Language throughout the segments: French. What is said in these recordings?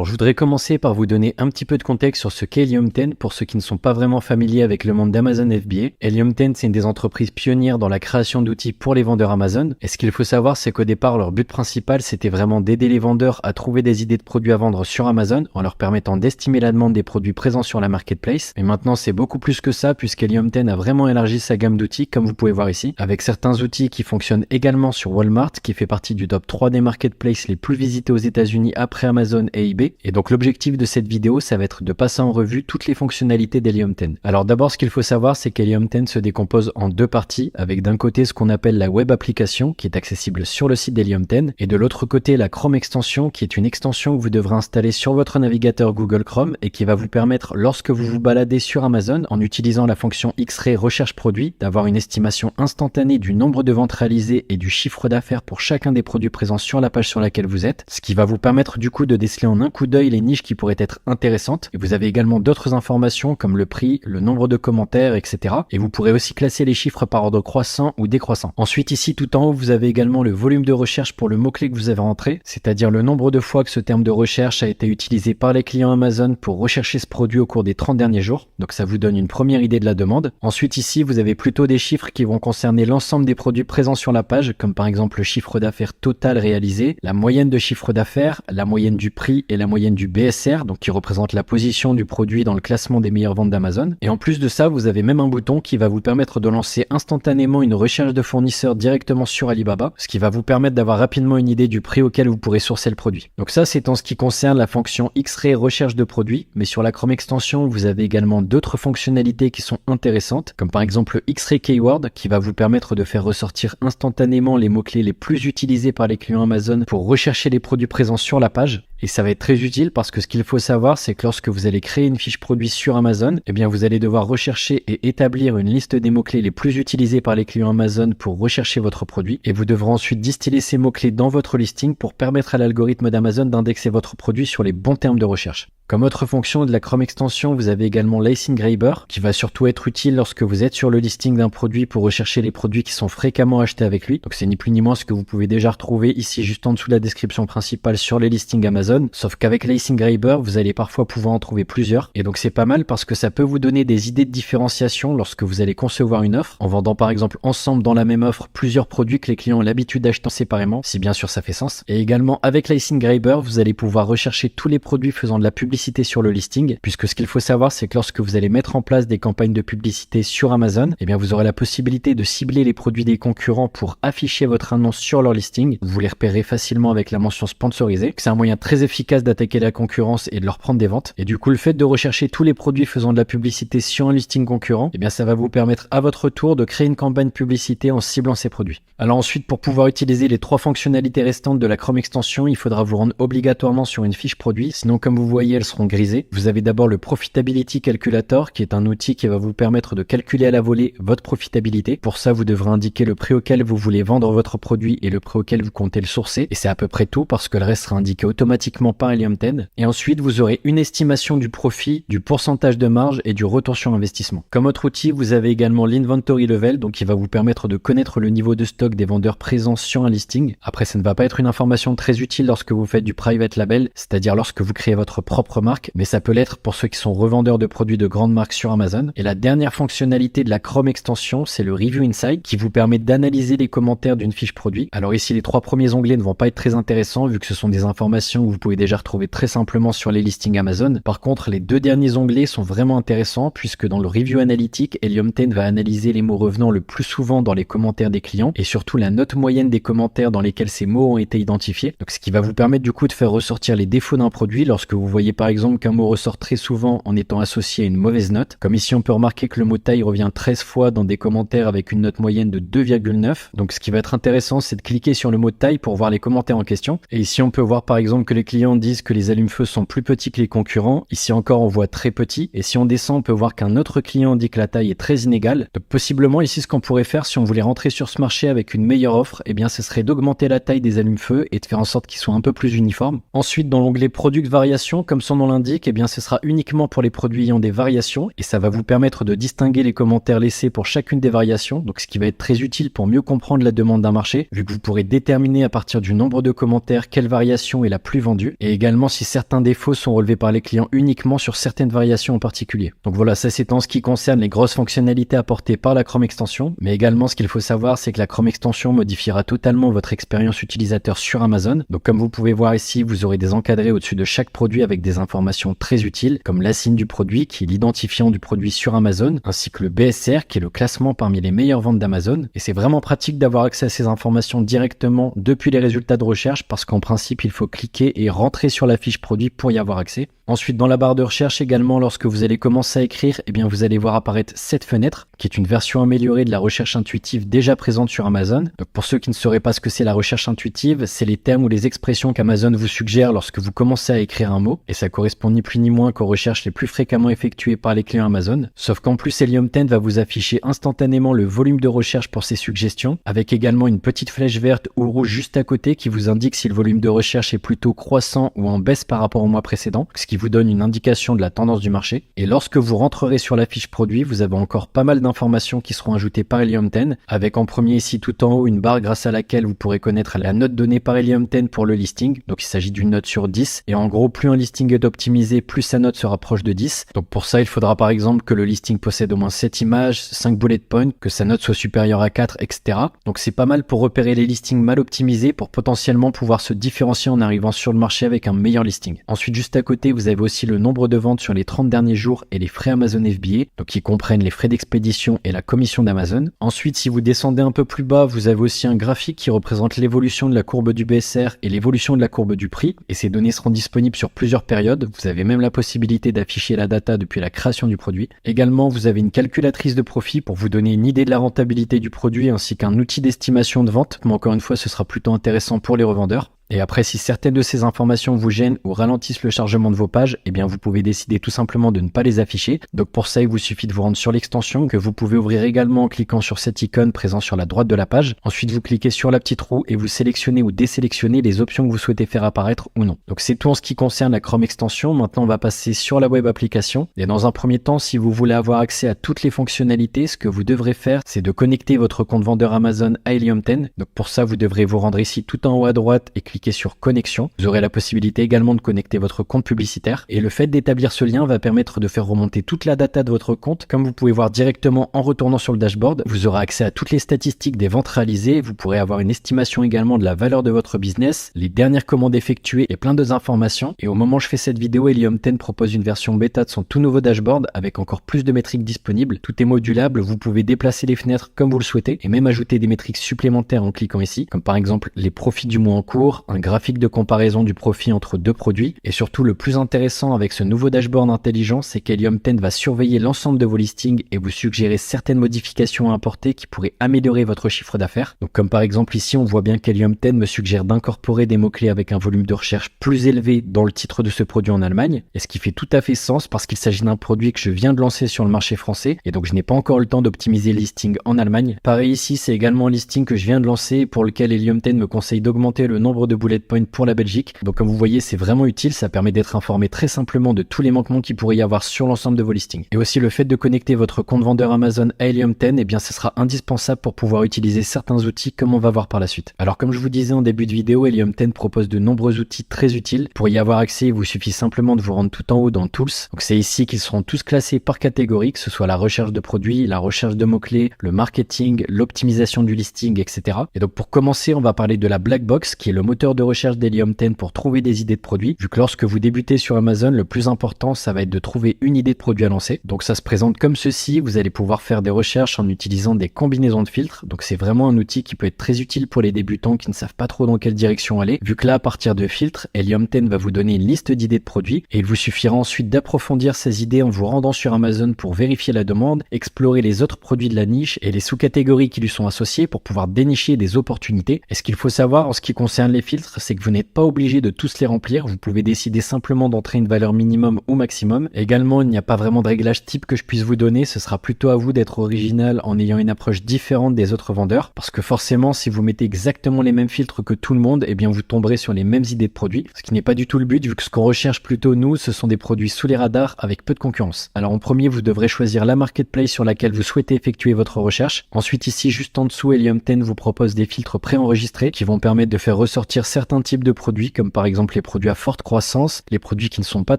Alors, je voudrais commencer par vous donner un petit peu de contexte sur ce qu'est Helium 10 pour ceux qui ne sont pas vraiment familiers avec le monde d'Amazon FBA. Helium 10, c'est une des entreprises pionnières dans la création d'outils pour les vendeurs Amazon. Et ce qu'il faut savoir, c'est qu'au départ, leur but principal, c'était vraiment d'aider les vendeurs à trouver des idées de produits à vendre sur Amazon en leur permettant d'estimer la demande des produits présents sur la marketplace. Mais maintenant, c'est beaucoup plus que ça puisqu'Helium 10 a vraiment élargi sa gamme d'outils, comme vous pouvez voir ici, avec certains outils qui fonctionnent également sur Walmart, qui fait partie du top 3 des marketplaces les plus visités aux États-Unis après Amazon et eBay. Et donc l'objectif de cette vidéo, ça va être de passer en revue toutes les fonctionnalités d'Helium 10. Alors d'abord, ce qu'il faut savoir, c'est qu'Helium 10 se décompose en deux parties, avec d'un côté ce qu'on appelle la web application, qui est accessible sur le site d'Helium 10, et de l'autre côté la Chrome extension, qui est une extension que vous devrez installer sur votre navigateur Google Chrome et qui va vous permettre, lorsque vous vous baladez sur Amazon, en utilisant la fonction X-Ray recherche produit, d'avoir une estimation instantanée du nombre de ventes réalisées et du chiffre d'affaires pour chacun des produits présents sur la page sur laquelle vous êtes, ce qui va vous permettre du coup de déceler en un coup d'œil les niches qui pourraient être intéressantes. Et vous avez également d'autres informations comme le prix, le nombre de commentaires, etc. Et vous pourrez aussi classer les chiffres par ordre croissant ou décroissant. Ensuite, ici tout en haut, vous avez également le volume de recherche pour le mot-clé que vous avez rentré, c'est-à-dire le nombre de fois que ce terme de recherche a été utilisé par les clients Amazon pour rechercher ce produit au cours des 30 derniers jours. Donc ça vous donne une première idée de la demande. Ensuite, ici, vous avez plutôt des chiffres qui vont concerner l'ensemble des produits présents sur la page, comme par exemple le chiffre d'affaires total réalisé, la moyenne de chiffre d'affaires, la moyenne du prix et la moyenne du BSR, donc qui représente la position du produit dans le classement des meilleures ventes d'Amazon. Et en plus de ça, vous avez même un bouton qui va vous permettre de lancer instantanément une recherche de fournisseurs directement sur Alibaba, ce qui va vous permettre d'avoir rapidement une idée du prix auquel vous pourrez sourcer le produit. Donc ça, c'est en ce qui concerne la fonction X-Ray recherche de produits, mais sur la Chrome extension, vous avez également d'autres fonctionnalités qui sont intéressantes, comme par exemple le X-Ray Keyword, qui va vous permettre de faire ressortir instantanément les mots-clés les plus utilisés par les clients Amazon pour rechercher les produits présents sur la page. Et ça va être très utile parce que ce qu'il faut savoir, c'est que lorsque vous allez créer une fiche produit sur Amazon, eh bien vous allez devoir rechercher et établir une liste des mots-clés les plus utilisés par les clients Amazon pour rechercher votre produit. Et vous devrez ensuite distiller ces mots-clés dans votre listing pour permettre à l'algorithme d'Amazon d'indexer votre produit sur les bons termes de recherche. Comme autre fonction de la Chrome extension, vous avez également l'Acing Grabber, qui va surtout être utile lorsque vous êtes sur le listing d'un produit pour rechercher les produits qui sont fréquemment achetés avec lui. Donc c'est ni plus ni moins ce que vous pouvez déjà retrouver ici juste en dessous de la description principale sur les listings Amazon. Sauf qu'avec l'Acing Grabber, vous allez parfois pouvoir en trouver plusieurs. Et donc c'est pas mal parce que ça peut vous donner des idées de différenciation lorsque vous allez concevoir une offre, en vendant par exemple ensemble dans la même offre plusieurs produits que les clients ont l'habitude d'acheter séparément, si bien sûr ça fait sens. Et également avec l'Acing Grabber, vous allez pouvoir rechercher tous les produits faisant de la publicité sur le listing, puisque ce qu'il faut savoir, c'est que lorsque vous allez mettre en place des campagnes de publicité sur Amazon, eh bien vous aurez la possibilité de cibler les produits des concurrents pour afficher votre annonce sur leur listing. Vous les repérez facilement avec la mention sponsorisée. C'est un moyen très efficace d'attaquer la concurrence et de leur prendre des ventes. Et du coup, le fait de rechercher tous les produits faisant de la publicité sur un listing concurrent, eh bien ça va vous permettre à votre tour de créer une campagne de publicité en ciblant ces produits. Alors ensuite, pour pouvoir utiliser les trois fonctionnalités restantes de la Chrome extension, il faudra vous rendre obligatoirement sur une fiche produit. Sinon, comme vous voyez, elles seront grisées. Vous avez d'abord le Profitability Calculator, qui est un outil qui va vous permettre de calculer à la volée votre profitabilité. Pour ça, vous devrez indiquer le prix auquel vous voulez vendre votre produit et le prix auquel vous comptez le sourcer. Et c'est à peu près tout parce que le reste sera indiqué automatiquement par Helium 10. Et ensuite, vous aurez une estimation du profit, du pourcentage de marge et du retour sur investissement. Comme autre outil, vous avez également l'Inventory Level, donc qui va vous permettre de connaître le niveau de stock des vendeurs présents sur un listing. Après, ça ne va pas être une information très utile lorsque vous faites du private label, c'est-à-dire lorsque vous créez votre propre marque, mais ça peut l'être pour ceux qui sont revendeurs de produits de grandes marques sur Amazon. Et la dernière fonctionnalité de la Chrome extension, c'est le Review Insight, qui vous permet d'analyser les commentaires d'une fiche produit. Alors ici, les trois premiers onglets ne vont pas être très intéressants vu que ce sont des informations que vous pouvez déjà retrouver très simplement sur les listings Amazon. Par contre, les deux derniers onglets sont vraiment intéressants puisque dans le Review Analytique, Helium 10 va analyser les mots revenant le plus souvent dans les commentaires des clients et surtout la note moyenne des commentaires dans lesquels ces mots ont été identifiés. Donc ce qui va vous permettre du coup de faire ressortir les défauts d'un produit lorsque vous voyez par exemple qu'un mot ressort très souvent en étant associé à une mauvaise note. Comme ici, on peut remarquer que le mot taille revient 13 fois dans des commentaires avec une note moyenne de 2,9. Donc ce qui va être intéressant, c'est de cliquer sur le mot taille pour voir les commentaires en question. Et ici, on peut voir par exemple que les clients disent que les allumes-feu sont plus petits que les concurrents. Ici encore, on voit très petit. Et si on descend, on peut voir qu'un autre client dit que la taille est très inégale. Donc possiblement ici, ce qu'on pourrait faire si on voulait rentrer sur ce marché avec une meilleure offre, eh bien ce serait d'augmenter la taille des allumes-feu et de faire en sorte qu'ils soient un peu plus uniformes. Ensuite, dans l'onglet Product Variation, comme son nom l'indique, eh bien ce sera uniquement pour les produits ayant des variations et ça va vous permettre de distinguer les commentaires laissés pour chacune des variations, donc ce qui va être très utile pour mieux comprendre la demande d'un marché, vu que vous pourrez déterminer à partir du nombre de commentaires quelle variation est la plus vendue et également si certains défauts sont relevés par les clients uniquement sur certaines variations en particulier. Donc voilà, ça c'est en ce qui concerne les grosses fonctionnalités apportées par la Chrome Extension, mais également ce qu'il faut savoir c'est que la Chrome Extension modifiera totalement votre expérience utilisateur sur Amazon. Donc comme vous pouvez voir ici, vous aurez des encadrés au-dessus de chaque produit avec des informations très utiles comme l'assigne du produit qui est l'identifiant du produit sur Amazon, ainsi que le BSR qui est le classement parmi les meilleures ventes d'Amazon. Et c'est vraiment pratique d'avoir accès à ces informations directement depuis les résultats de recherche parce qu'en principe il faut cliquer et rentrer sur la fiche produit pour y avoir accès. Ensuite, dans la barre de recherche également, lorsque vous allez commencer à écrire, eh bien vous allez voir apparaître cette fenêtre qui est une version améliorée de la recherche intuitive déjà présente sur Amazon. Donc pour ceux qui ne sauraient pas ce que c'est la recherche intuitive, c'est les termes ou les expressions qu'Amazon vous suggère lorsque vous commencez à écrire un mot et ça correspond ni plus ni moins qu'aux recherches les plus fréquemment effectuées par les clients Amazon. Sauf qu'en plus, Helium 10 va vous afficher instantanément le volume de recherche pour ces suggestions avec également une petite flèche verte ou rouge juste à côté qui vous indique si le volume de recherche est plutôt croissant ou en baisse par rapport au mois précédent, ce qui vous donne une indication de la tendance du marché. Et lorsque vous rentrerez sur la fiche produit, vous avez encore pas mal d'informations qui seront ajoutées par Helium 10, avec en premier ici tout en haut une barre grâce à laquelle vous pourrez connaître la note donnée par Helium 10 pour le listing. Donc il s'agit d'une note sur 10 et en gros plus un listing est optimisé, plus sa note se rapproche de 10. Donc pour ça il faudra par exemple que le listing possède au moins 7 images, 5 bullet points, que sa note soit supérieure à 4, etc. Donc c'est pas mal pour repérer les listings mal optimisés pour potentiellement pouvoir se différencier en arrivant sur le marché avec un meilleur listing. Ensuite juste à côté vous avez aussi le nombre de ventes sur les 30 derniers jours et les frais Amazon FBA, donc qui comprennent les frais d'expédition et la commission d'Amazon. Ensuite, si vous descendez un peu plus bas, vous avez aussi un graphique qui représente l'évolution de la courbe du BSR et l'évolution de la courbe du prix, et ces données seront disponibles sur plusieurs périodes. Vous avez même la possibilité d'afficher la data depuis la création du produit. Également, vous avez une calculatrice de profit pour vous donner une idée de la rentabilité du produit ainsi qu'un outil d'estimation de vente, mais encore une fois, ce sera plutôt intéressant pour les revendeurs. Et après, si certaines de ces informations vous gênent ou ralentissent le chargement de vos pages, eh bien vous pouvez décider tout simplement de ne pas les afficher. Donc pour ça, il vous suffit de vous rendre sur l'extension que vous pouvez ouvrir également en cliquant sur cette icône présente sur la droite de la page. Ensuite, vous cliquez sur la petite roue et vous sélectionnez ou désélectionnez les options que vous souhaitez faire apparaître ou non. Donc c'est tout en ce qui concerne la Chrome extension. Maintenant, on va passer sur la web application. Et dans un premier temps, si vous voulez avoir accès à toutes les fonctionnalités, ce que vous devrez faire, c'est de connecter votre compte vendeur Amazon à Helium 10. Donc pour ça, vous devrez vous rendre ici tout en haut à droite et cliquer sur connexion. Vous aurez la possibilité également de connecter votre compte publicitaire et le fait d'établir ce lien va permettre de faire remonter toute la data de votre compte. Comme vous pouvez voir directement en retournant sur le dashboard, vous aurez accès à toutes les statistiques des ventes réalisées, vous pourrez avoir une estimation également de la valeur de votre business, les dernières commandes effectuées et plein d'autres informations. Et au moment où je fais cette vidéo, Helium 10 propose une version bêta de son tout nouveau dashboard avec encore plus de métriques disponibles. Tout est modulable, vous pouvez déplacer les fenêtres comme vous le souhaitez et même ajouter des métriques supplémentaires en cliquant ici, comme par exemple les profits du mois en cours, un graphique de comparaison du profit entre deux produits. Et surtout, le plus intéressant avec ce nouveau dashboard intelligent, c'est qu'Helium 10 va surveiller l'ensemble de vos listings et vous suggérer certaines modifications à apporter qui pourraient améliorer votre chiffre d'affaires. Donc comme par exemple ici, on voit bien qu'Helium 10 me suggère d'incorporer des mots-clés avec un volume de recherche plus élevé dans le titre de ce produit en Allemagne, et ce qui fait tout à fait sens parce qu'il s'agit d'un produit que je viens de lancer sur le marché français et donc je n'ai pas encore le temps d'optimiser le listing en Allemagne. Pareil ici, c'est également un listing que je viens de lancer pour lequel Helium 10 me conseille d'augmenter le nombre de bullet points pour la Belgique. Donc comme vous voyez, c'est vraiment utile, ça permet d'être informé très simplement de tous les manquements qu'il pourrait y avoir sur l'ensemble de vos listings. Et aussi le fait de connecter votre compte vendeur Amazon à Helium 10, eh bien ce sera indispensable pour pouvoir utiliser certains outils comme on va voir par la suite. Alors comme je vous disais en début de vidéo, Helium 10 propose de nombreux outils très utiles. Pour y avoir accès, il vous suffit simplement de vous rendre tout en haut dans Tools. Donc c'est ici qu'ils seront tous classés par catégorie, que ce soit la recherche de produits, la recherche de mots-clés, le marketing, l'optimisation du listing, etc. Et donc pour commencer, on va parler de la Black Box, qui est le moteur de recherche d'Helium 10 pour trouver des idées de produits. Vu que lorsque vous débutez sur Amazon, le plus important, ça va être de trouver une idée de produit à lancer. Donc ça se présente comme ceci, vous allez pouvoir faire des recherches en utilisant des combinaisons de filtres. Donc c'est vraiment un outil qui peut être très utile pour les débutants qui ne savent pas trop dans quelle direction aller. Vu que là, à partir de filtres, Helium 10 va vous donner une liste d'idées de produits et il vous suffira ensuite d'approfondir ces idées en vous rendant sur Amazon pour vérifier la demande, explorer les autres produits de la niche et les sous-catégories qui lui sont associées pour pouvoir dénicher des opportunités. Et ce qu'il faut savoir en ce qui concerne les filtres, c'est que vous n'êtes pas obligé de tous les remplir. Vous pouvez décider simplement d'entrer une valeur minimum ou maximum. Également, il n'y a pas vraiment de réglage type que je puisse vous donner. Ce sera plutôt à vous d'être original en ayant une approche différente des autres vendeurs. Parce que forcément, si vous mettez exactement les mêmes filtres que tout le monde, eh bien vous tomberez sur les mêmes idées de produits. Ce qui n'est pas du tout le but, vu que ce qu'on recherche plutôt nous, ce sont des produits sous les radars avec peu de concurrence. Alors en premier, vous devrez choisir la marketplace sur laquelle vous souhaitez effectuer votre recherche. Ensuite, ici, juste en dessous, Helium 10 vous propose des filtres préenregistrés qui vont permettre de faire ressortir certains types de produits, comme par exemple les produits à forte croissance, les produits qui ne sont pas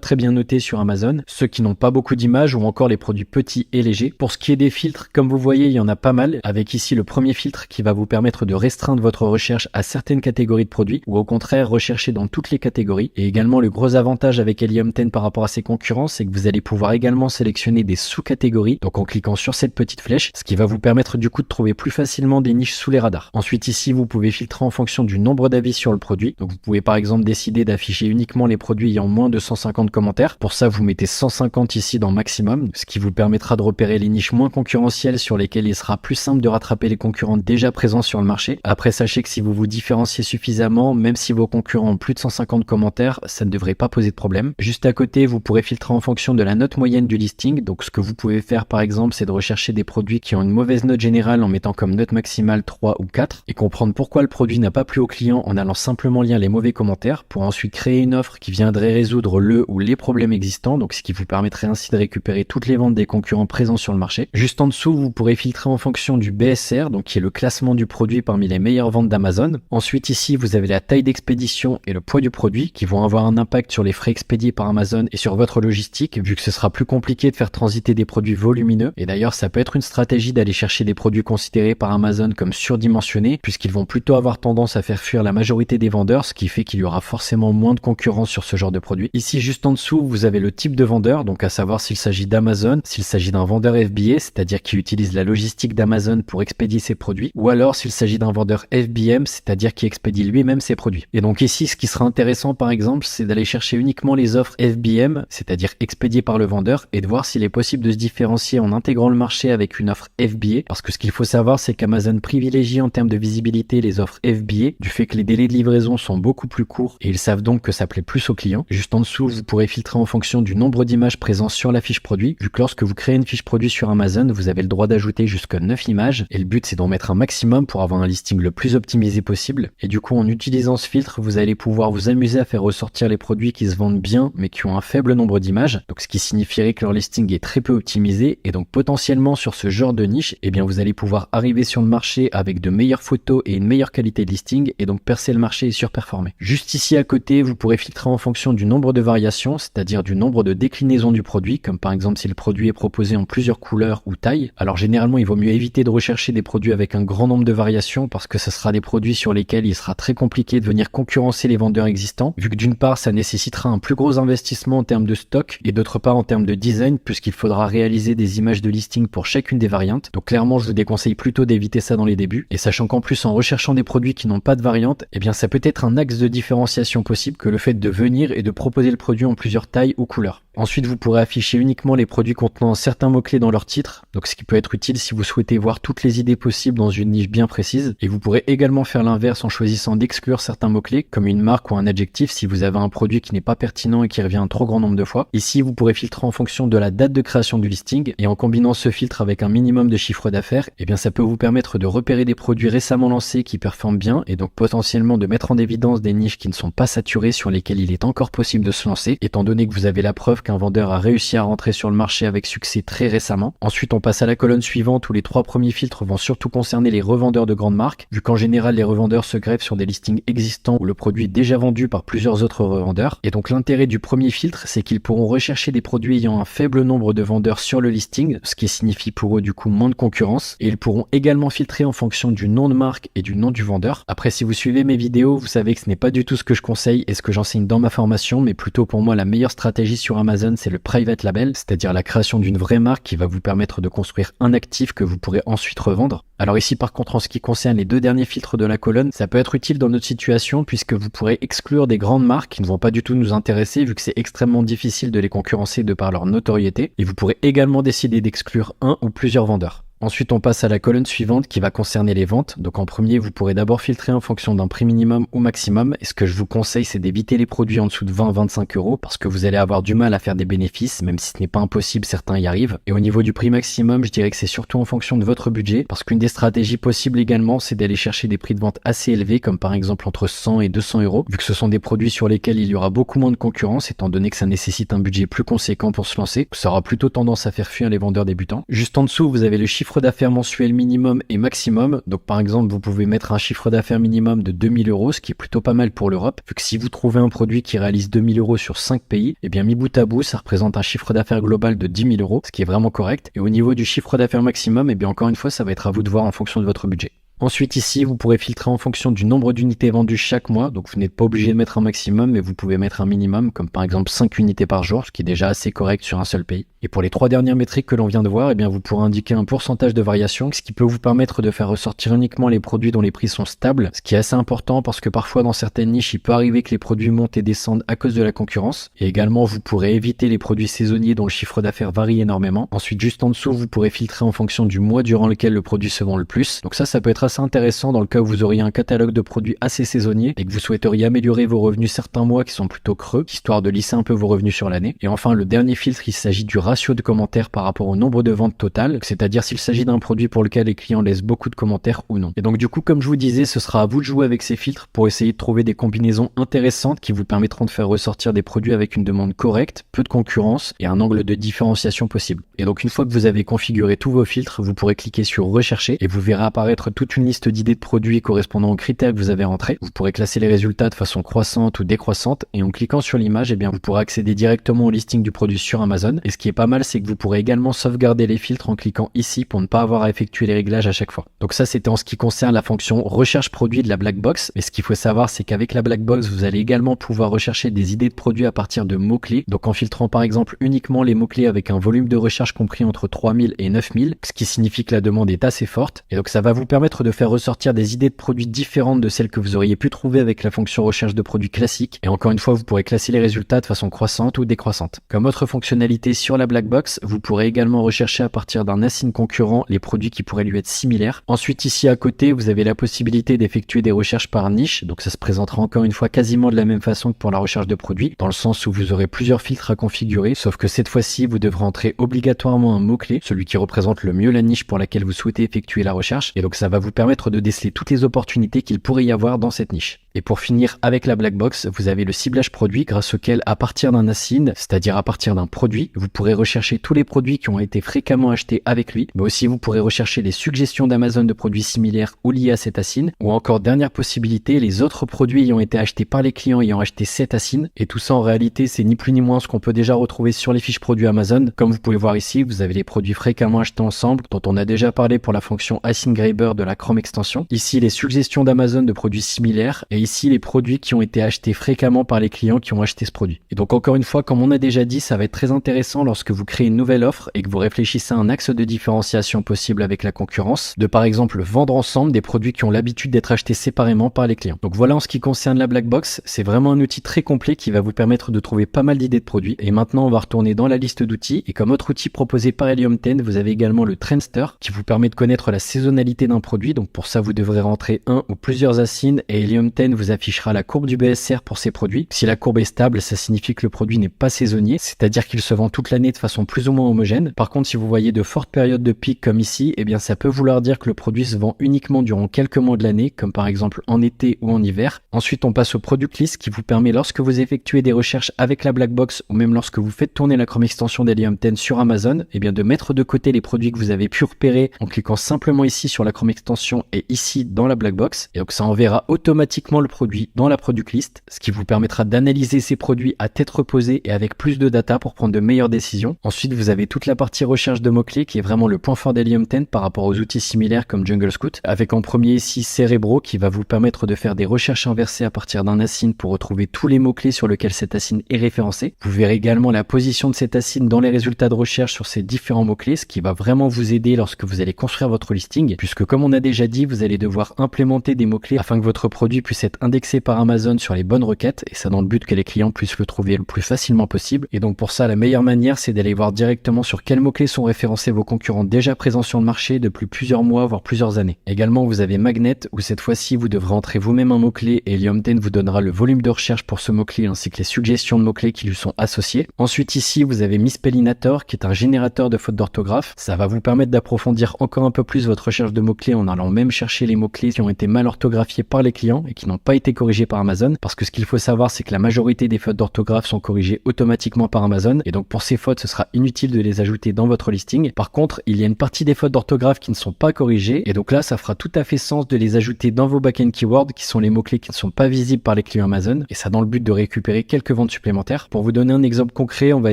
très bien notés sur Amazon, ceux qui n'ont pas beaucoup d'images ou encore les produits petits et légers. Pour ce qui est des filtres, comme vous voyez, il y en a pas mal, avec ici le premier filtre qui va vous permettre de restreindre votre recherche à certaines catégories de produits ou au contraire rechercher dans toutes les catégories. Et également le gros avantage avec Helium 10 par rapport à ses concurrents, c'est que vous allez pouvoir également sélectionner des sous-catégories, donc en cliquant sur cette petite flèche, ce qui va vous permettre du coup de trouver plus facilement des niches sous les radars. Ensuite ici, vous pouvez filtrer en fonction du nombre d'avis sur le produit. Donc vous pouvez par exemple décider d'afficher uniquement les produits ayant moins de 150 commentaires. Pour ça, vous mettez 150 ici dans maximum, ce qui vous permettra de repérer les niches moins concurrentielles sur lesquelles il sera plus simple de rattraper les concurrents déjà présents sur le marché. Après, sachez que si vous vous différenciez suffisamment, même si vos concurrents ont plus de 150 commentaires, ça ne devrait pas poser de problème. Juste à côté, vous pourrez filtrer en fonction de la note moyenne du listing. Donc ce que vous pouvez faire par exemple, c'est de rechercher des produits qui ont une mauvaise note générale en mettant comme note maximale 3 ou 4 et comprendre pourquoi le produit n'a pas plu au client en allant simplement lire les mauvais commentaires pour ensuite créer une offre qui viendrait résoudre le ou les problèmes existants, donc ce qui vous permettrait ainsi de récupérer toutes les ventes des concurrents présents sur le marché. Juste en dessous, vous pourrez filtrer en fonction du BSR, donc qui est le classement du produit parmi les meilleures ventes d'Amazon. Ensuite ici, vous avez la taille d'expédition et le poids du produit qui vont avoir un impact sur les frais expédiés par Amazon et sur votre logistique, vu que ce sera plus compliqué de faire transiter des produits volumineux. Et d'ailleurs, ça peut être une stratégie d'aller chercher des produits considérés par Amazon comme surdimensionnés, puisqu'ils vont plutôt avoir tendance à faire fuir la majorité des vendeurs, ce qui fait qu'il y aura forcément moins de concurrence sur ce genre de produit. Ici, juste en dessous, vous avez le type de vendeur, donc à savoir s'il s'agit d'Amazon, s'il s'agit d'un vendeur FBA, c'est-à-dire qui utilise la logistique d'Amazon pour expédier ses produits, ou alors s'il s'agit d'un vendeur FBM, c'est-à-dire qui expédie lui-même ses produits. Et donc ici, ce qui sera intéressant par exemple, c'est d'aller chercher uniquement les offres FBM, c'est-à-dire expédiées par le vendeur, et de voir s'il est possible de se différencier en intégrant le marché avec une offre FBA, parce que ce qu'il faut savoir, c'est qu'Amazon privilégie en termes de visibilité les offres FBA, du fait que les délais de livraison sont beaucoup plus courts et ils savent donc que ça plaît plus aux clients. Juste en dessous, vous pourrez filtrer en fonction du nombre d'images présentes sur la fiche produit, vu que lorsque vous créez une fiche produit sur Amazon, vous avez le droit d'ajouter jusqu'à 9 images, et le but c'est d'en mettre un maximum pour avoir un listing le plus optimisé possible. Et du coup, en utilisant ce filtre, vous allez pouvoir vous amuser à faire ressortir les produits qui se vendent bien, mais qui ont un faible nombre d'images, donc ce qui signifierait que leur listing est très peu optimisé, et donc potentiellement sur ce genre de niche, eh bien vous allez pouvoir arriver sur le marché avec de meilleures photos et une meilleure qualité de listing, et donc percer le marché et surperformer. Juste ici à côté, vous pourrez filtrer en fonction du nombre de variations, c'est-à-dire du nombre de déclinaisons du produit, comme par exemple si le produit est proposé en plusieurs couleurs ou tailles. Alors généralement, il vaut mieux éviter de rechercher des produits avec un grand nombre de variations, parce que ce sera des produits sur lesquels il sera très compliqué de venir concurrencer les vendeurs existants, vu que d'une part, ça nécessitera un plus gros investissement en termes de stock, et d'autre part en termes de design, puisqu'il faudra réaliser des images de listing pour chacune des variantes. Donc clairement, je vous déconseille plutôt d'éviter ça dans les débuts, et sachant qu'en plus en recherchant des produits qui n'ont pas de variante, eh bien ça peut être un axe de différenciation possible que le fait de venir et de proposer le produit en plusieurs tailles ou couleurs. Ensuite, vous pourrez afficher uniquement les produits contenant certains mots-clés dans leur titre, donc ce qui peut être utile si vous souhaitez voir toutes les idées possibles dans une niche bien précise, et vous pourrez également faire l'inverse en choisissant d'exclure certains mots-clés, comme une marque ou un adjectif si vous avez un produit qui n'est pas pertinent et qui revient un trop grand nombre de fois. Ici, vous pourrez filtrer en fonction de la date de création du listing, et en combinant ce filtre avec un minimum de chiffre d'affaires, eh bien ça peut vous permettre de repérer des produits récemment lancés qui performent bien, et donc potentiellement de mettre en évidence des niches qui ne sont pas saturées sur lesquelles il est encore possible de se lancer, étant donné que vous avez la preuve qu'un vendeur a réussi à rentrer sur le marché avec succès très récemment. Ensuite, on passe à la colonne suivante où les 3 premiers filtres vont surtout concerner les revendeurs de grandes marques, vu qu'en général les revendeurs se greffent sur des listings existants où le produit est déjà vendu par plusieurs autres revendeurs. Et donc l'intérêt du premier filtre, c'est qu'ils pourront rechercher des produits ayant un faible nombre de vendeurs sur le listing, ce qui signifie pour eux du coup moins de concurrence, et ils pourront également filtrer en fonction du nom de marque et du nom du vendeur. Après, si vous suivez mes vidéos, vous savez que ce n'est pas du tout ce que je conseille et ce que j'enseigne dans ma formation, mais plutôt pour moi la meilleure stratégie sur Amazon, c'est le private label, c'est-à-dire la création d'une vraie marque qui va vous permettre de construire un actif que vous pourrez ensuite revendre. Alors ici par contre, en ce qui concerne les 2 derniers filtres de la colonne, ça peut être utile dans notre situation puisque vous pourrez exclure des grandes marques qui ne vont pas du tout nous intéresser vu que c'est extrêmement difficile de les concurrencer de par leur notoriété, et vous pourrez également décider d'exclure un ou plusieurs vendeurs. Ensuite, on passe à la colonne suivante qui va concerner les ventes. Donc en premier, vous pourrez d'abord filtrer en fonction d'un prix minimum ou maximum. Et ce que je vous conseille, c'est d'éviter les produits en dessous de 20-25 euros parce que vous allez avoir du mal à faire des bénéfices, même si ce n'est pas impossible, certains y arrivent. Et au niveau du prix maximum, je dirais que c'est surtout en fonction de votre budget parce qu'une des stratégies possibles également, c'est d'aller chercher des prix de vente assez élevés, comme par exemple entre 100 et 200 euros, vu que ce sont des produits sur lesquels il y aura beaucoup moins de concurrence, étant donné que ça nécessite un budget plus conséquent pour se lancer. Ça aura plutôt tendance à faire fuir les vendeurs débutants. Juste en dessous, vous avez le chiffre d'affaires mensuel minimum et maximum. Donc par exemple, vous pouvez mettre un chiffre d'affaires minimum de 2000 euros, ce qui est plutôt pas mal pour l'Europe, vu que si vous trouvez un produit qui réalise 2000 euros sur 5 pays, et bien mis bout à bout, ça représente un chiffre d'affaires global de 10 000 euros, ce qui est vraiment correct. Et au niveau du chiffre d'affaires maximum, et bien encore une fois, ça va être à vous de voir en fonction de votre budget. Ensuite ici, vous pourrez filtrer en fonction du nombre d'unités vendues chaque mois, donc vous n'êtes pas obligé de mettre un maximum, mais vous pouvez mettre un minimum, comme par exemple 5 unités par jour, ce qui est déjà assez correct sur un seul pays. Et pour les 3 dernières métriques que l'on vient de voir, eh bien vous pourrez indiquer un pourcentage de variation, ce qui peut vous permettre de faire ressortir uniquement les produits dont les prix sont stables, ce qui est assez important parce que parfois dans certaines niches, il peut arriver que les produits montent et descendent à cause de la concurrence. Et également, vous pourrez éviter les produits saisonniers dont le chiffre d'affaires varie énormément. Ensuite, juste en dessous, vous pourrez filtrer en fonction du mois durant lequel le produit se vend le plus. Donc ça peut être assez intéressant dans le cas où vous auriez un catalogue de produits assez saisonniers et que vous souhaiteriez améliorer vos revenus certains mois qui sont plutôt creux, histoire de lisser un peu vos revenus sur l'année. Et enfin, le dernier filtre, il s'agit du ratio de commentaires par rapport au nombre de ventes totales, c'est-à-dire s'il s'agit d'un produit pour lequel les clients laissent beaucoup de commentaires ou non. Et donc du coup, comme je vous disais, ce sera à vous de jouer avec ces filtres pour essayer de trouver des combinaisons intéressantes qui vous permettront de faire ressortir des produits avec une demande correcte, peu de concurrence et un angle de différenciation possible. Et donc une fois que vous avez configuré tous vos filtres, vous pourrez cliquer sur rechercher et vous verrez apparaître toute une liste d'idées de produits correspondant aux critères que vous avez rentrés. Vous pourrez classer les résultats de façon croissante ou décroissante et en cliquant sur l'image, eh bien vous pourrez accéder directement au listing du produit sur Amazon. Et ce qui est pas mal, c'est que vous pourrez également sauvegarder les filtres en cliquant ici pour ne pas avoir à effectuer les réglages à chaque fois. Donc ça, c'était en ce qui concerne la fonction recherche produit de la black box. Mais ce qu'il faut savoir, c'est qu'avec la black box, vous allez également pouvoir rechercher des idées de produits à partir de mots-clés. Donc en filtrant par exemple uniquement les mots-clés avec un volume de recherche compris entre 3000 et 9000, ce qui signifie que la demande est assez forte. Et donc ça va vous permettre de faire ressortir des idées de produits différentes de celles que vous auriez pu trouver avec la fonction recherche de produits classique. Et encore une fois, vous pourrez classer les résultats de façon croissante ou décroissante. Comme autre fonctionnalité sur la black box, vous pourrez également rechercher à partir d'un assigne concurrent les produits qui pourraient lui être similaires. Ensuite, ici à côté, vous avez la possibilité d'effectuer des recherches par niche. Donc ça se présentera encore une fois quasiment de la même façon que pour la recherche de produits, dans le sens où vous aurez plusieurs filtres à configurer, sauf que cette fois-ci, vous devrez entrer obligatoirement un mot-clé, celui qui représente le mieux la niche pour laquelle vous souhaitez effectuer la recherche. Et donc ça va vous permettre de déceler toutes les opportunités qu'il pourrait y avoir dans cette niche. Et pour finir avec la black box, vous avez le ciblage produit grâce auquel, à partir d'un assigne, c'est-à-dire à partir d'un produit, vous pourrez rechercher tous les produits qui ont été fréquemment achetés avec lui, mais aussi vous pourrez rechercher les suggestions d'Amazon de produits similaires ou liés à cet assigne, ou encore dernière possibilité, les autres produits ayant été achetés par les clients ayant acheté cet assigne. Et tout ça en réalité, c'est ni plus ni moins ce qu'on peut déjà retrouver sur les fiches produits Amazon. Comme vous pouvez voir ici, vous avez les produits fréquemment achetés ensemble, dont on a déjà parlé pour la fonction Assigne Grabber de la Chrome extension. Ici, les suggestions d'Amazon de produits similaires, et ici les produits qui ont été achetés fréquemment par les clients qui ont acheté ce produit. Et donc encore une fois, comme on a déjà dit, ça va être très intéressant lorsque vous créez une nouvelle offre et que vous réfléchissez à un axe de différenciation possible avec la concurrence, de par exemple vendre ensemble des produits qui ont l'habitude d'être achetés séparément par les clients. Donc voilà en ce qui concerne la black box, c'est vraiment un outil très complet qui va vous permettre de trouver pas mal d'idées de produits. Et maintenant on va retourner dans la liste d'outils, et comme autre outil proposé par Helium 10, vous avez également le Trendster qui vous permet de connaître la saisonnalité d'un produit. Donc pour ça vous devrez rentrer un ou plusieurs assignés et Helium 10 vous affichera la courbe du BSR pour ces produits. Si la courbe est stable, ça signifie que le produit n'est pas saisonnier, c'est-à-dire qu'il se vend toute l'année de façon plus ou moins homogène. Par contre, si vous voyez de fortes périodes de pic comme ici, eh bien ça peut vouloir dire que le produit se vend uniquement durant quelques mois de l'année, comme par exemple en été ou en hiver. Ensuite, on passe au Product List qui vous permet, lorsque vous effectuez des recherches avec la black box ou même lorsque vous faites tourner la Chrome extension d'Helium 10 sur Amazon, eh bien de mettre de côté les produits que vous avez pu repérer en cliquant simplement ici sur la Chrome extension et ici dans la black box. Et donc ça enverra automatiquement le produit dans la Product List, ce qui vous permettra d'analyser ces produits à tête reposée et avec plus de data pour prendre de meilleures décisions. Ensuite, vous avez toute la partie recherche de mots-clés qui est vraiment le point fort d'Helium 10 par rapport aux outils similaires comme Jungle Scout, avec en premier ici Cerebro qui va vous permettre de faire des recherches inversées à partir d'un assigne pour retrouver tous les mots-clés sur lesquels cet assigne est référencé. Vous verrez également la position de cet assigne dans les résultats de recherche sur ces différents mots-clés, ce qui va vraiment vous aider lorsque vous allez construire votre listing, puisque comme on a déjà dit, vous allez devoir implémenter des mots-clés afin que votre produit puisse être être indexé par Amazon sur les bonnes requêtes, et ça dans le but que les clients puissent le trouver le plus facilement possible. Et donc pour ça, la meilleure manière, c'est d'aller voir directement sur quels mots-clés sont référencés vos concurrents déjà présents sur le marché depuis plusieurs mois, voire plusieurs années. Également, vous avez Magnet, où cette fois-ci, vous devrez entrer vous-même un mot-clé et Helium 10 vous donnera le volume de recherche pour ce mot-clé ainsi que les suggestions de mots-clés qui lui sont associées. Ensuite, ici, vous avez Misspellinator, qui est un générateur de fautes d'orthographe. Ça va vous permettre d'approfondir encore un peu plus votre recherche de mots-clés en allant même chercher les mots-clés qui ont été mal orthographiés par les clients et qui n'ont pas été corrigés par Amazon. Parce que ce qu'il faut savoir, c'est que la majorité des fautes d'orthographe sont corrigées automatiquement par Amazon. Et donc pour ces fautes, ce sera inutile de les ajouter dans votre listing. Par contre, il y a une partie des fautes d'orthographe qui ne sont pas corrigées. Et donc là, ça fera tout à fait sens de les ajouter dans vos back-end keywords, qui sont les mots-clés qui ne sont pas visibles par les clients Amazon. Et ça dans le but de récupérer quelques ventes supplémentaires. Pour vous donner un exemple concret, on va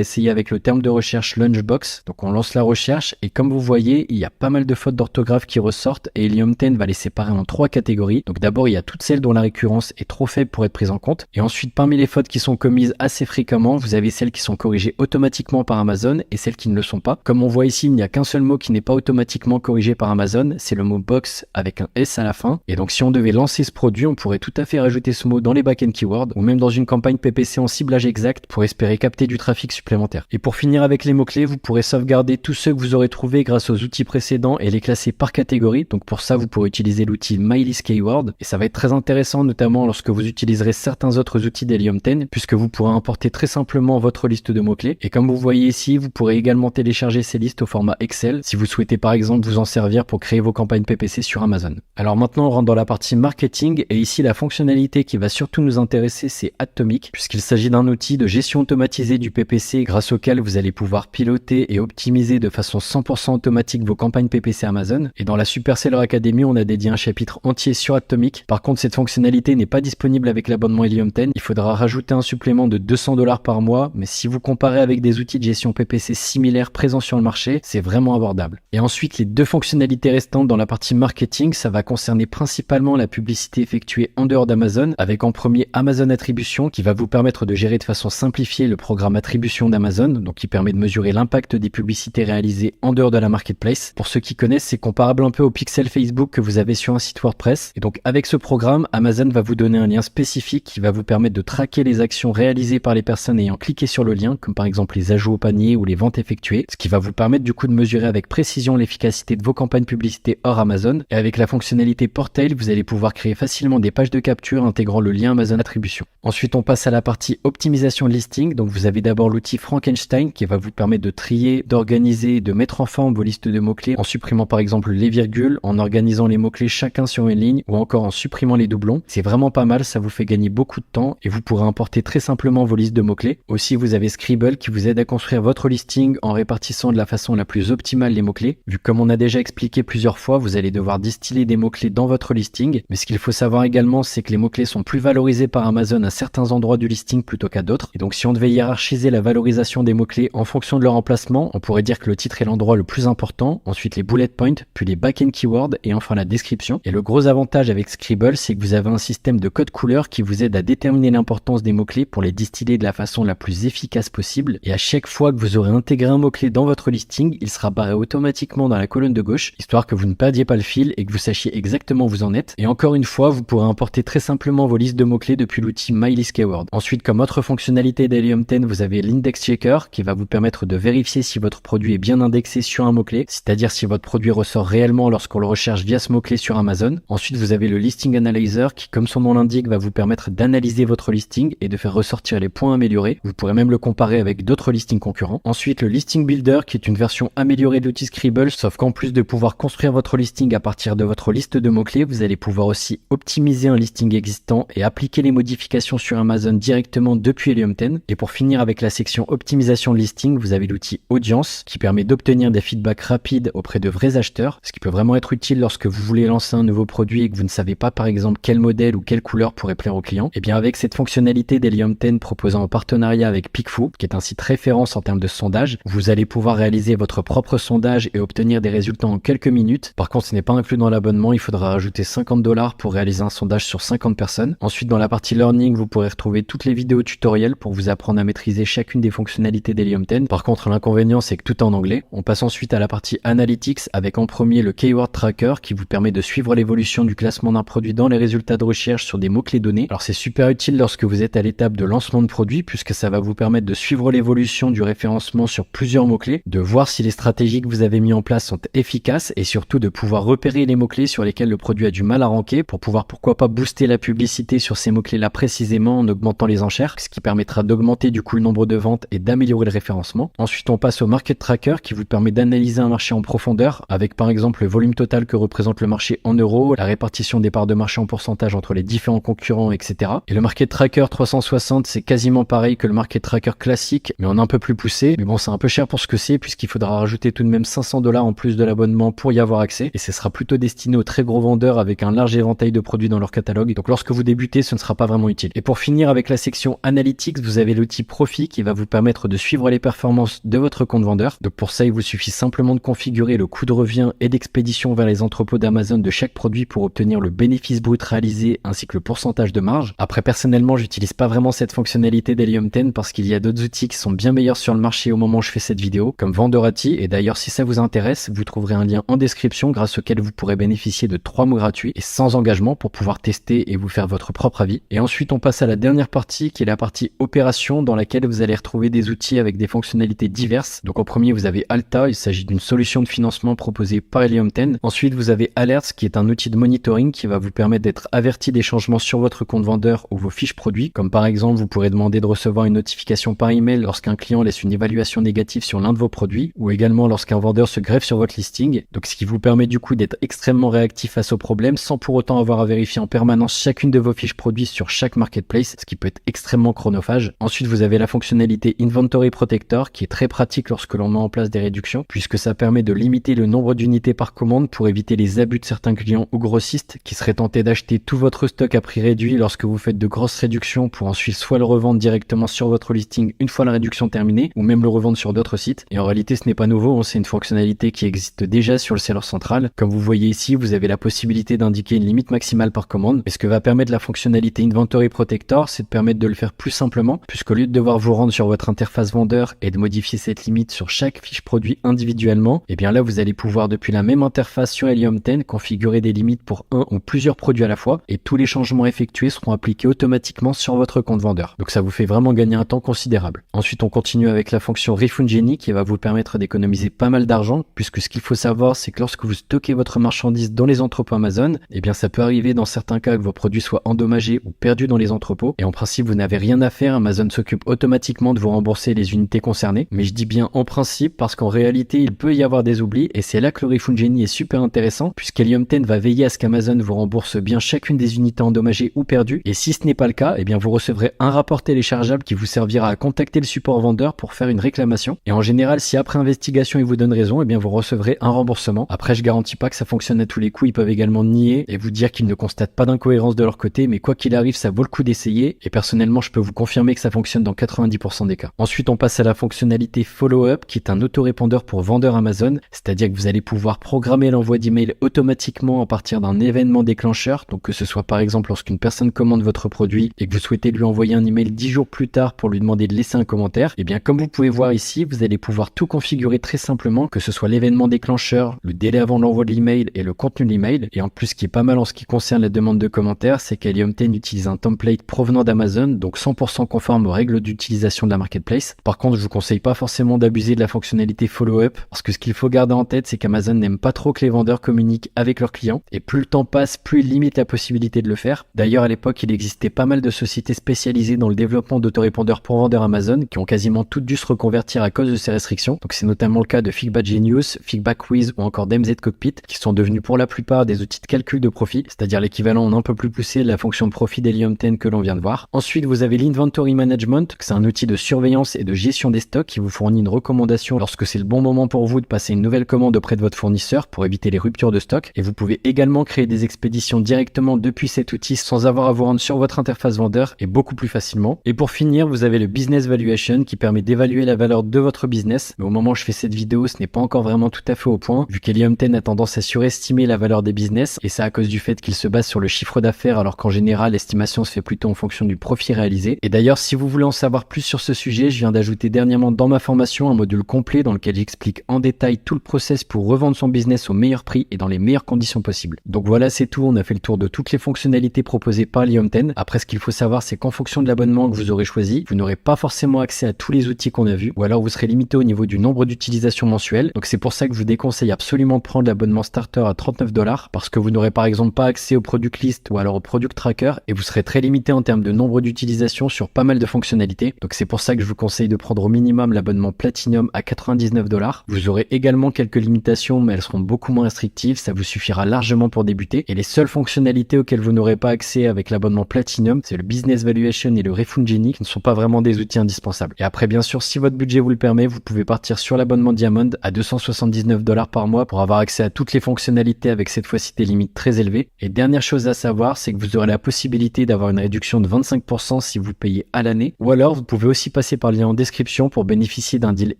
essayer avec le terme de recherche Lunchbox. Donc on lance la recherche et comme vous voyez, il y a pas mal de fautes d'orthographe qui ressortent et Helium 10 va les séparer en 3 catégories. Donc d'abord, il y a toutes celles dont la récurrence est trop faible pour être prise en compte. Et ensuite, parmi les fautes qui sont commises assez fréquemment, vous avez celles qui sont corrigées automatiquement par Amazon et celles qui ne le sont pas. Comme on voit ici, il n'y a qu'un seul mot qui n'est pas automatiquement corrigé par Amazon, c'est le mot box avec un S à la fin. Et donc si on devait lancer ce produit, on pourrait tout à fait rajouter ce mot dans les back-end keywords ou même dans une campagne PPC en ciblage exact pour espérer capter du trafic supplémentaire. Et pour finir avec les mots-clés, vous pourrez sauvegarder tous ceux que vous aurez trouvés grâce aux outils précédents et les classer par catégorie. Donc pour ça, vous pourrez utiliser l'outil MyList Keyword et ça va être très intéressant notamment lorsque vous utiliserez certains autres outils d'Helium 10 puisque vous pourrez importer très simplement votre liste de mots-clés. Et comme vous voyez ici, vous pourrez également télécharger ces listes au format Excel si vous souhaitez par exemple vous en servir pour créer vos campagnes PPC sur Amazon. Alors maintenant, on rentre dans la partie marketing et ici la fonctionnalité qui va surtout nous intéresser, c'est Atomic puisqu'il s'agit d'un outil de gestion automatisée du PPC grâce auquel vous allez pouvoir piloter et optimiser de façon 100% automatique vos campagnes PPC Amazon. Et dans la Super Seller Academy, on a dédié un chapitre entier sur Atomic. Par contre, cette fonctionnalité n'est pas disponible avec l'abonnement Helium 10. Il faudra rajouter un supplément de $200 par mois, mais si vous comparez avec des outils de gestion PPC similaires présents sur le marché, c'est vraiment abordable. Et ensuite, les deux fonctionnalités restantes dans la partie marketing, ça va concerner principalement la publicité effectuée en dehors d'Amazon, avec en premier Amazon Attribution qui va vous permettre de gérer de façon simplifiée le programme attribution d'Amazon, donc qui permet de mesurer l'impact des publicités réalisées en dehors de la marketplace. Pour ceux qui connaissent, c'est comparable un peu au pixel Facebook que vous avez sur un site WordPress. Et donc avec ce programme, Amazon va vous donner un lien spécifique qui va vous permettre de traquer les actions réalisées par les personnes ayant cliqué sur le lien, comme par exemple les ajouts au panier ou les ventes effectuées, ce qui va vous permettre du coup de mesurer avec précision l'efficacité de vos campagnes publicité hors Amazon. Et avec la fonctionnalité Portail, vous allez pouvoir créer facilement des pages de capture intégrant le lien Amazon Attribution. Ensuite, on passe à la partie optimisation de listing. Donc vous avez d'abord l'outil Frankenstein qui va vous permettre de trier, d'organiser et de mettre en forme vos listes de mots-clés en supprimant par exemple les virgules, en organisant les mots-clés chacun sur une ligne ou encore en supprimant les doublons. C'est vraiment pas mal, ça vous fait gagner beaucoup de temps et vous pourrez importer très simplement vos listes de mots-clés. Aussi, vous avez Scribble qui vous aide à construire votre listing en répartissant de la façon la plus optimale les mots-clés. Vu comme on a déjà expliqué plusieurs fois, vous allez devoir distiller des mots-clés dans votre listing. Mais ce qu'il faut savoir également, c'est que les mots-clés sont plus valorisés par Amazon à certains endroits du listing plutôt qu'à d'autres. Et donc si on devait hiérarchiser la valorisation des mots-clés en fonction de leur emplacement, on pourrait dire que le titre est l'endroit le plus important, ensuite les bullet points, puis les back-end keywords et enfin la description. Et le gros avantage avec Scribble, c'est que vous avez un système de code couleur qui vous aide à déterminer l'importance des mots-clés pour les distiller de la façon la plus efficace possible. Et à chaque fois que vous aurez intégré un mot-clé dans votre listing, il sera barré automatiquement dans la colonne de gauche, histoire que vous ne perdiez pas le fil et que vous sachiez exactement où vous en êtes. Et encore une fois, vous pourrez importer très simplement vos listes de mots-clés depuis l'outil MyList Keyword. Ensuite, comme autre fonctionnalité d'Helium 10, vous avez l'Index Checker qui va vous permettre de vérifier si votre produit est bien indexé sur un mot-clé, c'est-à-dire si votre produit ressort réellement lorsqu'on le recherche via ce mot-clé sur Amazon. Ensuite, vous avez le Listing Analyzer qui, comme son nom l'indique, va vous permettre d'analyser votre listing et de faire ressortir les points améliorés. Vous pourrez même le comparer avec d'autres listings concurrents. Ensuite, le Listing Builder qui est une version améliorée de l'outil Scribble, sauf qu'en plus de pouvoir construire votre listing à partir de votre liste de mots-clés, vous allez pouvoir aussi optimiser un listing existant et appliquer les modifications sur Amazon directement depuis Helium 10. Et pour finir avec la section optimisation de listing, vous avez l'outil Audience qui permet d'obtenir des feedbacks rapides auprès de vrais acheteurs, ce qui peut vraiment être utile lorsque vous voulez lancer un nouveau produit et que vous ne savez pas par exemple quel modèle ou quelle couleur pourrait plaire aux clients. Et bien avec cette fonctionnalité d'Helium 10 proposant en partenariat avec Picfoo, qui est un site référence en termes de sondage, vous allez pouvoir réaliser votre propre sondage et obtenir des résultats en quelques minutes. Par contre, ce n'est pas inclus dans l'abonnement, il faudra rajouter $50 pour réaliser un sondage sur 50 personnes. Ensuite, dans la partie Learning, vous pourrez retrouver toutes les vidéos tutoriels pour vous apprendre à maîtriser chacune des fonctionnalités d'Helium 10. Par contre, l'inconvénient, c'est que tout est en anglais. On passe ensuite à la partie Analytics avec en premier le Keyword Tracker qui vous permet de suivre l'évolution du classement d'un produit dans les résultats de recherche sur des mots-clés donnés. Alors c'est super utile lorsque vous êtes à l'étape de lancement de produit puisque ça va vous permettre de suivre l'évolution du référencement sur plusieurs mots-clés, de voir si les stratégies que vous avez mis en place sont efficaces et surtout de pouvoir repérer les mots-clés sur lesquels le produit a du mal à ranker pour pouvoir pourquoi pas booster la publicité sur ces mots-clés-là précisément en augmentant les enchères, ce qui permettra d'augmenter du coup le nombre de ventes et d'améliorer le référencement. Ensuite, on passe au Market Tracker qui vous permet d'analyser un marché en profondeur avec par exemple le volume total que représente le marché en euros, la répartition des parts de marché en pourcentage entre les différents concurrents, etc. Et le Market Tracker 360, c'est quasiment pareil que le Market Tracker classique, mais en un peu plus poussé. Mais bon, c'est un peu cher pour ce que c'est puisqu'il faudra rajouter tout de même 500 $ en plus de l'abonnement pour y avoir accès. Et ce sera plutôt destiné aux très gros vendeurs avec un large éventail de produits dans leur catalogue. Donc lorsque vous débutez, ce ne sera pas vraiment utile. Et pour finir avec la section Analytics, vous avez l'outil Profit qui va vous permettre de suivre les performances de votre compte vendeur. Donc pour ça, il vous suffit simplement de configurer le coût de revient et d'expédition vers les entrepôts d'Amazon de chaque produit pour obtenir le bénéfice brut réalisé ainsi que le pourcentage de marge. Après, personnellement, j'utilise pas vraiment cette fonctionnalité d'Helium 10 parce qu'il y a d'autres outils qui sont bien meilleurs sur le marché au moment où je fais cette vidéo, comme Vendorati. Et d'ailleurs, si ça vous intéresse, vous trouverez un lien en description grâce auquel vous pourrez bénéficier de 3 mois gratuits et sans engagement pour pouvoir tester et vous faire votre propre avis. Et ensuite, on passe à la dernière partie qui est la partie opération dans laquelle vous allez retrouver des outils avec des fonctionnalités diverses. Donc en premier, vous avez Alta, il s'agit d'une solution de financement proposée par Helium 10. Ensuite, vous avez Alerts qui est un outil de monitoring qui va vous permettre d'être averti des changements sur votre compte vendeur ou vos fiches produits. Comme par exemple, vous pourrez demander de recevoir une notification par email lorsqu'un client laisse une évaluation négative sur l'un de vos produits ou également lorsqu'un vendeur se greffe sur votre listing. Donc ce qui vous permet du coup d'être extrêmement réactif face aux problèmes sans pour autant avoir à vérifier en permanence chacune de vos fiches produits sur chaque marketplace, ce qui peut être extrêmement chronophage. Ensuite, vous avez la fonctionnalité Inventory Protector qui est très pratique lorsque l'on met en place des réductions puisque ça permet de limiter le nombre d'unités par commande pour éviter les abus de certains clients ou grossistes qui seraient tentés d'acheter tout votre stock à prix réduit lorsque vous faites de grosses réductions pour ensuite soit le revendre directement sur votre listing une fois la réduction terminée ou même le revendre sur d'autres sites. Et en réalité, ce n'est pas nouveau, c'est une fonctionnalité qui existe déjà sur le seller central. Comme vous voyez ici, vous avez la possibilité d'indiquer une limite maximale par commande. Et ce que va permettre la fonctionnalité Inventory Protector, c'est de permettre de le faire plus simplement, puisqu'au lieu de devoir vous rendre sur votre interface vendeur et de modifier cette limite sur chaque fiche produit individuellement, et bien là, vous allez pouvoir depuis la même interface sur Helium 10 configurer des limites pour un ou plusieurs produits à la fois et tous les changements effectués seront appliqués automatiquement sur votre compte vendeur. Donc ça vous fait vraiment gagner un temps considérable. Ensuite, on continue avec la fonction Refund Genie qui va vous permettre d'économiser pas mal d'argent puisque ce qu'il faut savoir, c'est que lorsque vous stockez votre marchandise dans les entrepôts Amazon, et bien ça peut arriver dans certains cas que vos produits soient endommagés ou perdus dans les entrepôts et en principe, vous n'avez rien à faire, Amazon s'occupe automatiquement de vous rembourser les unités concernées. Mais je dis bien en principe parce qu'en réalité, il peut y avoir des oublis et c'est là que le Refund Genie est super intéressant puisqu'Helium 10 va veiller à ce qu'Amazon vous rembourse bien chacune des unités endommagées ou perdues et si ce n'est pas le cas, et bien vous recevrez un rapport téléchargeable qui vous servira à contacter le support vendeur pour faire une réclamation et en général, si après investigation il vous donne raison, et bien vous recevrez un remboursement. Après, je garantis pas que ça fonctionne à tous les coups, ils peuvent également nier et vous dire qu'ils ne constatent pas d'incohérence de leur côté, mais quoi qu'il arrive, ça vaut le coup d'essayer et personnellement, je peux vous confirmer que ça fonctionne dans 90% des cas. Ensuite, on passe à la fonctionnalité Follow-up qui est un autorépondeur pour vendeurs Amazon, c'est-à-dire que vous allez pouvoir programmer l'envoi d'email automatiquement à partir d'un événement déclencheur, donc que ce soit par exemple lorsqu'une personne commande votre produit et que vous souhaitez lui envoyer un email 10 jours plus tard pour lui demander de laisser un commentaire, et bien comme vous pouvez voir ici, vous allez pouvoir tout configurer très simplement, que ce soit l'événement déclencheur, le délai avant l'envoi de l'email et le contenu de l'email. Et en plus, ce qui est pas mal en ce qui concerne la demande de commentaires, c'est qu'Helium 10 utilise un template provenant d'Amazon, donc 100% conforme aux règles d'utilisation de la marketplace. Par contre, je vous conseille pas forcément d'abuser de la fonctionnalité follow-up, parce que ce qu'il faut garder en tête, c'est qu'Amazon n'aime pas trop que les vendeurs communiquent avec leurs clients, et plus le temps passe, plus il limite la possibilité de le faire. D'ailleurs, à l'époque, il existait pas mal de sociétés spécialisées dans le développement d'autorépondeurs pour vendeurs Amazon, qui ont quasiment toutes dû se reconvertir à cause de ces restrictions. Donc c'est notamment le cas de Feedback Genius, Feedback Wiz ou encore DMZ Cockpit, qui sont devenus pour la plupart des outils de calcul de profit, c'est-à-dire l'équivalent en un peu plus poussé de la fonction de profit d'Helium 10 que l'on vient de voir. Ensuite, vous avez l'Inventory Management, c'est un outil de surveillance et de gestion des stocks qui vous fournit une recommandation lorsque c'est le bon moment pour vous de passer une nouvelle commande auprès de votre fournisseur pour éviter les ruptures de stock. Et vous pouvez également créer des expéditions directement depuis cet outil sans avoir à vous rendre sur votre interface vendeur et beaucoup plus facilement. Et pour finir, vous avez le Business Valuation qui permet d'évaluer la valeur de votre business. Mais au moment où je fais cette vidéo, ce n'est pas encore vraiment tout à fait au point, vu qu'Helium 10 a tendance à surestimer la valeur des business, et c'est à cause du fait qu'il se base sur le chiffre d'affaires, alors qu'en général, l'estimation se fait plutôt en fonction du profit réalisé. Et d'ailleurs, si vous voulez en savoir plus sur ce sujet, je viens d'ajouter dernièrement dans ma formation un module complet dans lequel j'explique en détail tout le process pour revendre son business au meilleur prix et dans les meilleures conditions possibles. Donc voilà, c'est tout, on a fait le tour de toutes toutes les fonctionnalités proposées par Helium 10. Après, ce qu'il faut savoir, c'est qu'en fonction de l'abonnement que vous aurez choisi, vous n'aurez pas forcément accès à tous les outils qu'on a vus, ou alors vous serez limité au niveau du nombre d'utilisations mensuelles. Donc c'est pour ça que je vous déconseille absolument de prendre l'abonnement starter à 39$, parce que vous n'aurez par exemple pas accès au product list ou alors au product tracker, et vous serez très limité en termes de nombre d'utilisations sur pas mal de fonctionnalités. Donc c'est pour ça que je vous conseille de prendre au minimum l'abonnement Platinum à 99$. Vous aurez également quelques limitations, mais elles seront beaucoup moins restrictives, ça vous suffira largement pour débuter. Et les seules fonctionnalités auxquelles vous n'aurez pas accès avec l'abonnement Platinum, c'est le Business Valuation et le Refund Genie, qui ne sont pas vraiment des outils indispensables. Et après, bien sûr, si votre budget vous le permet, vous pouvez partir sur l'abonnement Diamond à 279$ par mois pour avoir accès à toutes les fonctionnalités avec cette fois-ci des limites très élevées. Et dernière chose à savoir, c'est que vous aurez la possibilité d'avoir une réduction de 25% si vous payez à l'année, ou alors vous pouvez aussi passer par le lien en description pour bénéficier d'un deal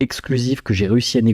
exclusif que j'ai réussi à négocier